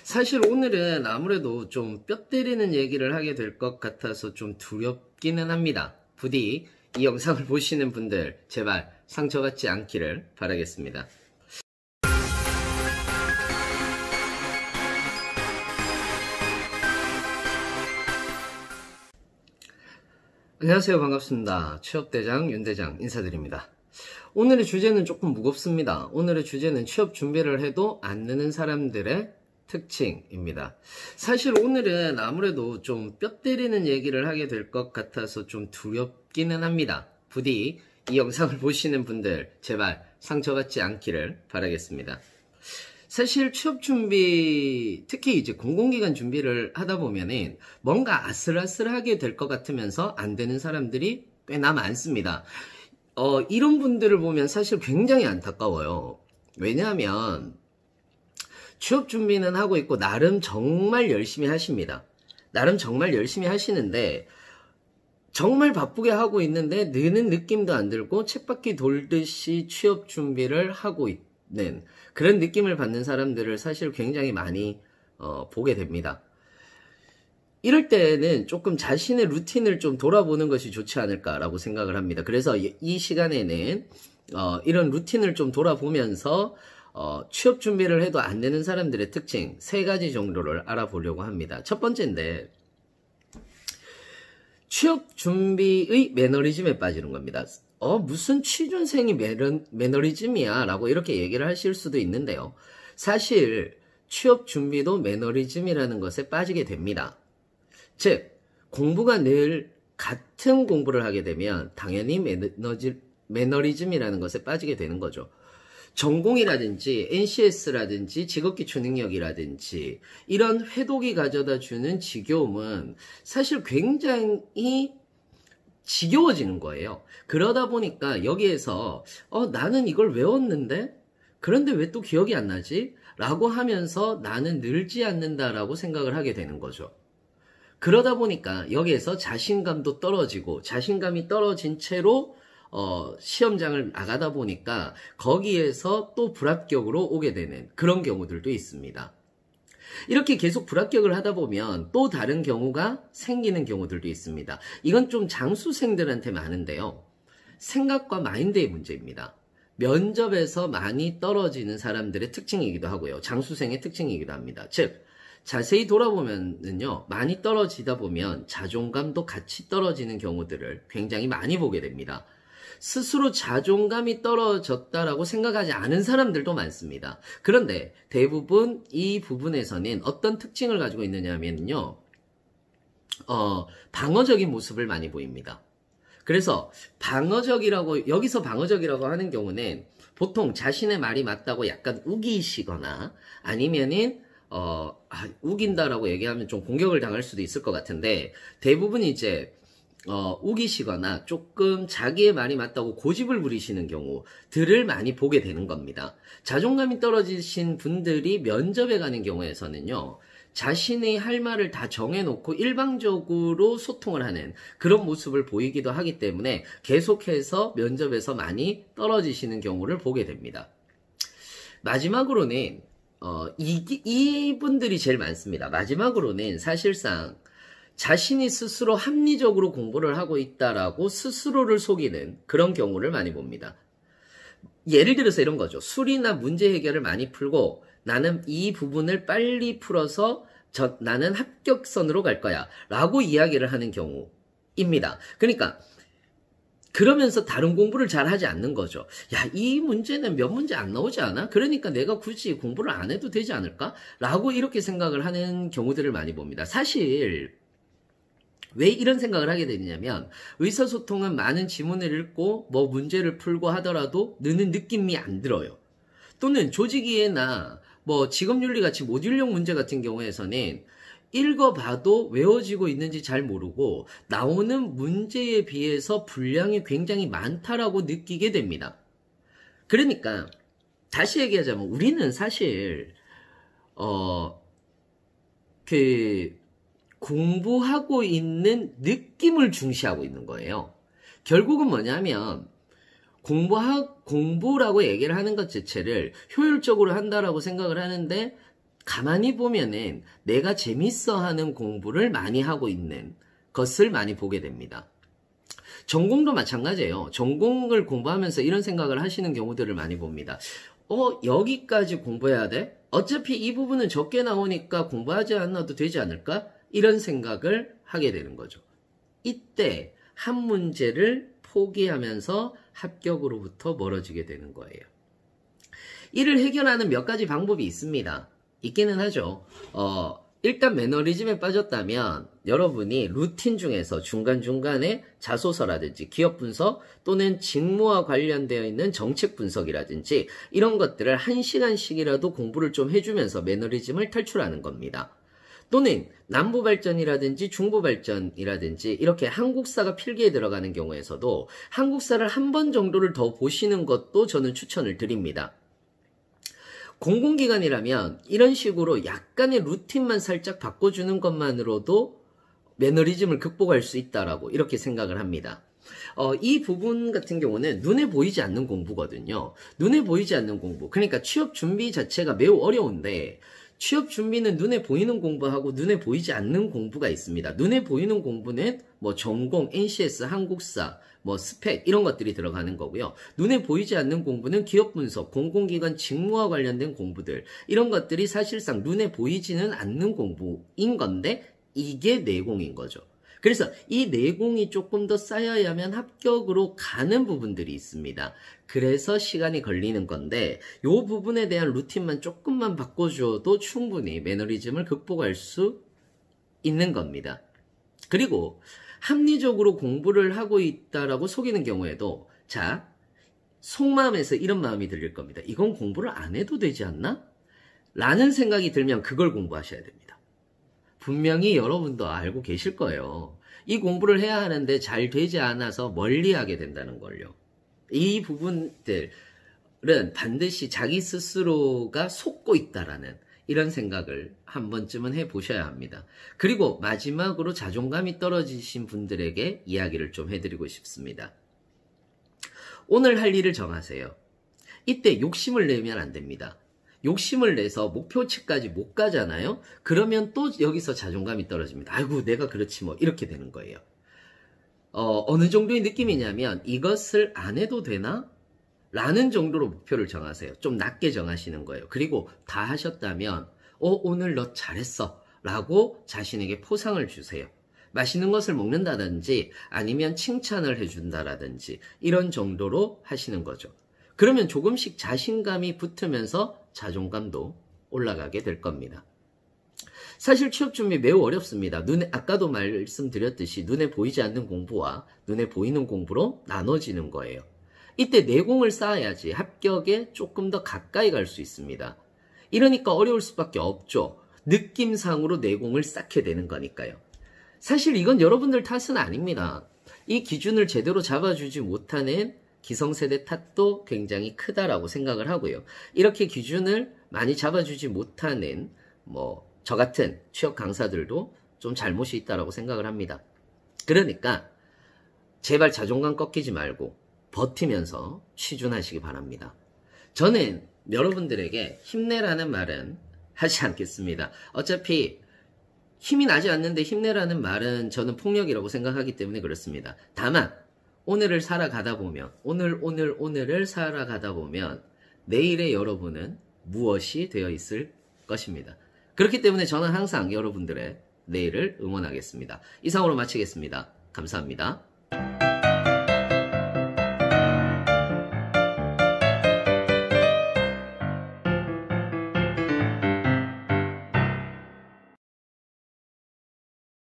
사실 오늘은 아무래도 좀 뼈 때리는 얘기를 하게 될 것 같아서 좀 두렵기는 합니다. 부디 이 영상을 보시는 분들 제발 상처받지 않기를 바라겠습니다. 안녕하세요. 반갑습니다. 취업대장 윤대장 인사드립니다. 오늘의 주제는 조금 무겁습니다. 오늘의 주제는 취업 준비를 해도 안 느는 사람들의 특징입니다. 사실 오늘은 아무래도 좀 뼈 때리는 얘기를 하게 될 것 같아서 좀 두렵기는 합니다. 부디 이 영상을 보시는 분들 제발 상처받지 않기를 바라겠습니다. 사실 취업 준비, 특히 이제 공공기관 준비를 하다 보면은 뭔가 아슬아슬하게 될 것 같으면서 안 되는 사람들이 꽤나 많습니다. 이런 분들을 보면 사실 굉장히 안타까워요. 왜냐하면 취업 준비는 하고 있고 나름 정말 열심히 하십니다. 나름 정말 열심히 하시는데 정말 바쁘게 하고 있는데 느는 느낌도 안 들고 쳇바퀴 돌듯이 취업 준비를 하고 있는 그런 느낌을 받는 사람들을 사실 굉장히 많이 보게 됩니다. 이럴 때는 조금 자신의 루틴을 좀 돌아보는 것이 좋지 않을까라고 생각을 합니다. 그래서 이 시간에는 이런 루틴을 좀 돌아보면서 취업 준비를 해도 안 되는 사람들의 특징 3가지 정도를 알아보려고 합니다. 첫 번째인데 취업 준비의 매너리즘에 빠지는 겁니다. 무슨 취준생이 매너리즘이야 라고 이렇게 얘기를 하실 수도 있는데요. 사실 취업 준비도 매너리즘이라는 것에 빠지게 됩니다. 즉 공부가 늘 같은 공부를 하게 되면 당연히 매너리즘이라는 것에 빠지게 되는 거죠. 전공이라든지 NCS라든지 직업기초 능력이라든지 이런 회독이 가져다 주는 지겨움은 사실 굉장히 지겨워지는 거예요. 그러다 보니까 여기에서 나는 이걸 외웠는데 그런데 왜 또 기억이 안 나지? 라고 하면서 나는 늘지 않는다라고 생각을 하게 되는 거죠. 그러다 보니까 여기에서 자신감도 떨어지고 자신감이 떨어진 채로 시험장을 나가다 보니까 거기에서 또 불합격으로 오게 되는 그런 경우들도 있습니다. 이렇게 계속 불합격을 하다 보면 또 다른 경우가 생기는 경우들도 있습니다. 이건 좀 장수생들한테 많은데요. 생각과 마인드의 문제입니다. 면접에서 많이 떨어지는 사람들의 특징이기도 하고요. 장수생의 특징이기도 합니다. 즉 자세히 돌아보면요, 많이 떨어지다 보면 자존감도 같이 떨어지는 경우들을 굉장히 많이 보게 됩니다. 스스로 자존감이 떨어졌다라고 생각하지 않은 사람들도 많습니다. 그런데 대부분 이 부분에서는 어떤 특징을 가지고 있느냐면요, 방어적인 모습을 많이 보입니다. 그래서 여기서 방어적이라고 하는 경우는 보통 자신의 말이 맞다고 약간 우기시거나 아니면은 우긴다라고 얘기하면 좀 공격을 당할 수도 있을 것 같은데 대부분 이제 우기시거나 조금 자기의 말이 맞다고 고집을 부리시는 경우들을 많이 보게 되는 겁니다. 자존감이 떨어지신 분들이 면접에 가는 경우에서는요, 자신의 할 말을 다 정해놓고 일방적으로 소통을 하는 그런 모습을 보이기도 하기 때문에 계속해서 면접에서 많이 떨어지시는 경우를 보게 됩니다. 마지막으로는 이분들이 제일 많습니다. 마지막으로는 사실상 자신이 스스로 합리적으로 공부를 하고 있다라고 스스로를 속이는 그런 경우를 많이 봅니다. 예를 들어서 이런 거죠. 술이나 문제 해결을 많이 풀고 나는 이 부분을 빨리 풀어서 나는 합격선으로 갈 거야 라고 이야기를 하는 경우입니다. 그러니까 그러면서 다른 공부를 잘 하지 않는 거죠. 야, 이 문제는 몇 문제 안 나오지 않아? 그러니까 내가 굳이 공부를 안 해도 되지 않을까? 라고 이렇게 생각을 하는 경우들을 많이 봅니다. 사실 왜 이런 생각을 하게 되냐면 의사소통은 많은 지문을 읽고 뭐 문제를 풀고 하더라도 느는 느낌이 안 들어요. 또는 조직이해나 뭐 직업윤리같이 모듈형 문제 같은 경우에서는 읽어봐도 외워지고 있는지 잘 모르고 나오는 문제에 비해서 분량이 굉장히 많다라고 느끼게 됩니다. 그러니까 다시 얘기하자면 우리는 사실 공부하고 있는 느낌을 중시하고 있는 거예요. 결국은 뭐냐면 공부라고 얘기를 하는 것 자체를 효율적으로 한다라고 생각을 하는데 가만히 보면은 내가 재밌어 하는 공부를 많이 하고 있는 것을 많이 보게 됩니다. 전공도 마찬가지예요. 전공을 공부하면서 이런 생각을 하시는 경우들을 많이 봅니다. 여기까지 공부해야 돼? 어차피 이 부분은 적게 나오니까 공부하지 않아도 되지 않을까? 이런 생각을 하게 되는 거죠. 이때 한 문제를 포기하면서 합격으로부터 멀어지게 되는 거예요. 이를 해결하는 몇 가지 방법이 있습니다. 있기는 하죠. 일단 매너리즘에 빠졌다면 여러분이 루틴 중에서 중간중간에 자소서라든지 기업 분석 또는 직무와 관련되어 있는 정책 분석이라든지 이런 것들을 1시간씩이라도 공부를 좀 해주면서 매너리즘을 탈출하는 겁니다. 또는 남부발전이라든지 중부발전이라든지 이렇게 한국사가 필기에 들어가는 경우에서도 한국사를 한 번 정도를 더 보시는 것도 저는 추천을 드립니다. 공공기관이라면 이런 식으로 약간의 루틴만 살짝 바꿔주는 것만으로도 매너리즘을 극복할 수 있다라고 이렇게 생각을 합니다. 이 부분 같은 경우는 눈에 보이지 않는 공부거든요. 눈에 보이지 않는 공부. 그러니까 취업 준비 자체가 매우 어려운데 취업 준비는 눈에 보이는 공부하고 눈에 보이지 않는 공부가 있습니다. 눈에 보이는 공부는 뭐 전공, NCS, 한국사, 뭐 스펙 이런 것들이 들어가는 거고요. 눈에 보이지 않는 공부는 기업 분석, 공공기관 직무와 관련된 공부들 이런 것들이 사실상 눈에 보이지는 않는 공부인 건데 이게 내공인 거죠. 그래서 이 내공이 조금 더 쌓여야만 합격으로 가는 부분들이 있습니다. 그래서 시간이 걸리는 건데 이 부분에 대한 루틴만 조금만 바꿔줘도 충분히 매너리즘을 극복할 수 있는 겁니다. 그리고 합리적으로 공부를 하고 있다라고 속이는 경우에도 자, 속마음에서 이런 마음이 들릴 겁니다. 이건 공부를 안 해도 되지 않나? 라는 생각이 들면 그걸 공부하셔야 됩니다. 분명히 여러분도 알고 계실 거예요. 이 공부를 해야 하는데 잘 되지 않아서 멀리하게 된다는 걸요. 이 부분들은 반드시 자기 스스로가 속고 있다라는 이런 생각을 한 번쯤은 해보셔야 합니다. 그리고 마지막으로 자존감이 떨어지신 분들에게 이야기를 좀 해드리고 싶습니다. 오늘 할 일을 정하세요. 이때 욕심을 내면 안 됩니다. 욕심을 내서 목표치까지 못 가잖아요. 그러면 또 여기서 자존감이 떨어집니다. 아이고 내가 그렇지 뭐 이렇게 되는 거예요. 어느 정도의 느낌이냐면 이것을 안 해도 되나? 라는 정도로 목표를 정하세요. 좀 낮게 정하시는 거예요. 그리고 다 하셨다면 오늘 너 잘했어 라고 자신에게 포상을 주세요. 맛있는 것을 먹는다든지 아니면 칭찬을 해준다라든지 이런 정도로 하시는 거죠. 그러면 조금씩 자신감이 붙으면서 자존감도 올라가게 될 겁니다. 사실 취업 준비 매우 어렵습니다. 아까도 말씀드렸듯이 눈에 보이지 않는 공부와 눈에 보이는 공부로 나눠지는 거예요. 이때 내공을 쌓아야지 합격에 조금 더 가까이 갈 수 있습니다. 이러니까 어려울 수밖에 없죠. 느낌상으로 내공을 쌓게 되는 거니까요. 사실 이건 여러분들 탓은 아닙니다. 이 기준을 제대로 잡아주지 못하는 기성세대 탓도 굉장히 크다라고 생각을 하고요. 이렇게 기준을 많이 잡아주지 못하는 저 같은 취업 강사들도 좀 잘못이 있다라고 생각을 합니다. 그러니까 제발 자존감 꺾이지 말고 버티면서 취준하시기 바랍니다. 저는 여러분들에게 힘내라는 말은 하지 않겠습니다. 어차피 힘이 나지 않는데 힘내라는 말은 저는 폭력이라고 생각하기 때문에 그렇습니다. 다만 오늘을 살아가다 보면 오늘을 살아가다 보면 내일의 여러분은 무엇이 되어 있을 것입니다. 그렇기 때문에 저는 항상 여러분들의 내일을 응원하겠습니다. 이상으로 마치겠습니다. 감사합니다.